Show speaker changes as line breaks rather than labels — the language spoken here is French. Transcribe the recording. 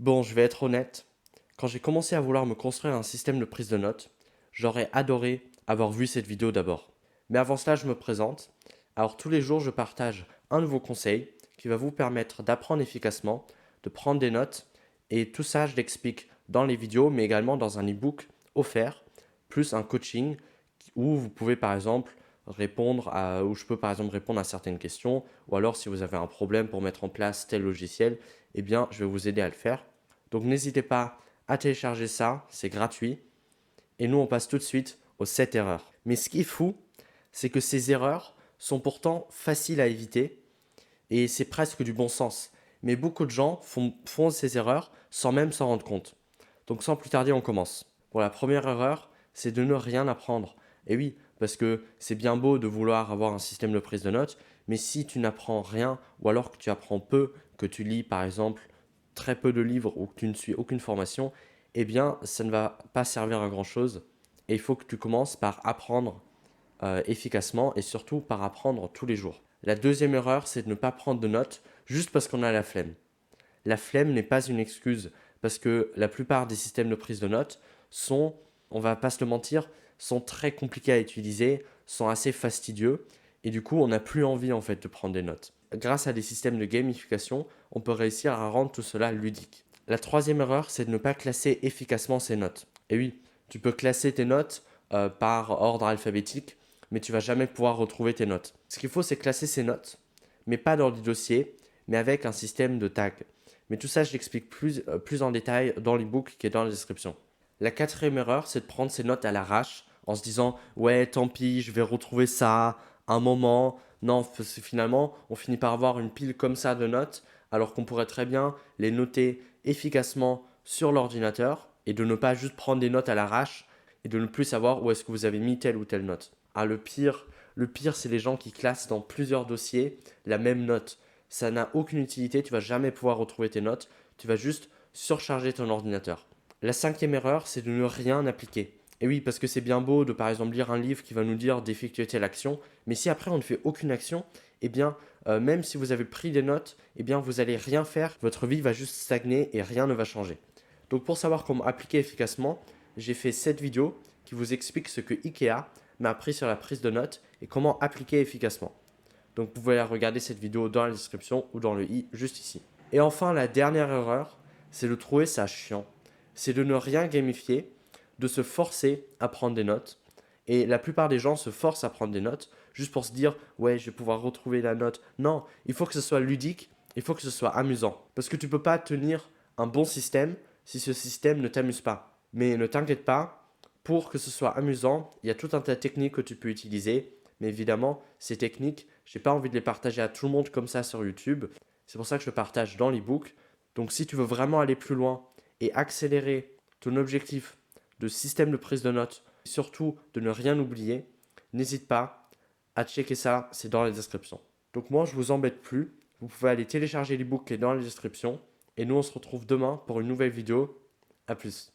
Bon, je vais être honnête, quand j'ai commencé à vouloir me construire un système de prise de notes, j'aurais adoré avoir vu cette vidéo d'abord. Mais avant cela, je me présente. Alors tous les jours, je partage un nouveau conseil qui va vous permettre d'apprendre efficacement, de prendre des notes, et tout ça, je l'explique dans les vidéos, mais également dans un e-book offert, plus un coaching où vous pouvez par exemple où je peux par exemple répondre à certaines questions, ou alors si vous avez un problème pour mettre en place tel logiciel, eh bien je vais vous aider à le faire. Donc n'hésitez pas à télécharger ça, c'est gratuit. Et nous on passe tout de suite aux 7 erreurs. Mais ce qui est fou, c'est que ces erreurs sont pourtant faciles à éviter et c'est presque du bon sens. Mais beaucoup de gens font ces erreurs sans même s'en rendre compte. Donc sans plus tarder, on commence. Pour la première erreur, c'est de ne rien apprendre. Et oui, parce que c'est bien beau de vouloir avoir un système de prise de notes, mais si tu n'apprends rien, ou alors que tu apprends peu, que tu lis par exemple très peu de livres ou que tu ne suis aucune formation, eh bien ça ne va pas servir à grand chose. Et il faut que tu commences par apprendre efficacement et surtout par apprendre tous les jours. La deuxième erreur, c'est de ne pas prendre de notes juste parce qu'on a la flemme. La flemme n'est pas une excuse parce que la plupart des systèmes de prise de notes sont, on va pas se le mentir, sont très compliqués à utiliser, sont assez fastidieux et du coup on n'a plus envie en fait de prendre des notes. Grâce à des systèmes de gamification, on peut réussir à rendre tout cela ludique. La troisième erreur, c'est de ne pas classer efficacement ses notes. Et oui, tu peux classer tes notes par ordre alphabétique, mais tu vas jamais pouvoir retrouver tes notes. Ce qu'il faut, c'est classer ces notes, mais pas dans des dossiers, mais avec un système de tags. Mais tout ça, je l'explique plus en détail dans l'ebook qui est dans la description. La quatrième erreur, c'est de prendre ses notes à l'arrache en se disant ouais, tant pis, je vais retrouver ça un moment. Non, finalement, on finit par avoir une pile comme ça de notes, alors qu'on pourrait très bien les noter efficacement sur l'ordinateur et de ne pas juste prendre des notes à l'arrache et de ne plus savoir où est-ce que vous avez mis telle ou telle note. Ah, le pire, c'est les gens qui classent dans plusieurs dossiers la même note. Ça n'a aucune utilité, tu vas jamais pouvoir retrouver tes notes, tu vas juste surcharger ton ordinateur. La cinquième erreur, c'est de ne rien appliquer. Et oui, parce que c'est bien beau de par exemple lire un livre qui va nous dire d'effectuer telle action, mais si après on ne fait aucune action, eh bien, même si vous avez pris des notes, eh bien, vous allez rien faire, votre vie va juste stagner et rien ne va changer. Donc pour savoir comment appliquer efficacement, j'ai fait cette vidéo qui vous explique ce que IKEA m'a appris sur la prise de notes et comment appliquer efficacement. Donc vous pouvez regarder cette vidéo dans la description ou dans le i juste ici. Et enfin, la dernière erreur, c'est de trouver ça chiant. C'est de ne rien gamifier, de se forcer à prendre des notes. Et la plupart des gens se forcent à prendre des notes juste pour se dire ouais, je vais pouvoir retrouver la note. Non, il faut que ce soit ludique, il faut que ce soit amusant. Parce que tu ne peux pas tenir un bon système si ce système ne t'amuse pas. Mais ne t'inquiète pas, pour que ce soit amusant, il y a tout un tas de techniques que tu peux utiliser. Mais évidemment, ces techniques, j'ai pas envie de les partager à tout le monde comme ça sur YouTube. C'est pour ça que je le partage dans l'ebook. Donc si tu veux vraiment aller plus loin et accélérer ton objectif de système de prise de notes, et surtout de ne rien oublier, n'hésite pas à checker ça, c'est dans la description. Donc moi, je vous embête plus. Vous pouvez aller télécharger l'ebook qui est dans la description. Et nous, on se retrouve demain pour une nouvelle vidéo. A plus.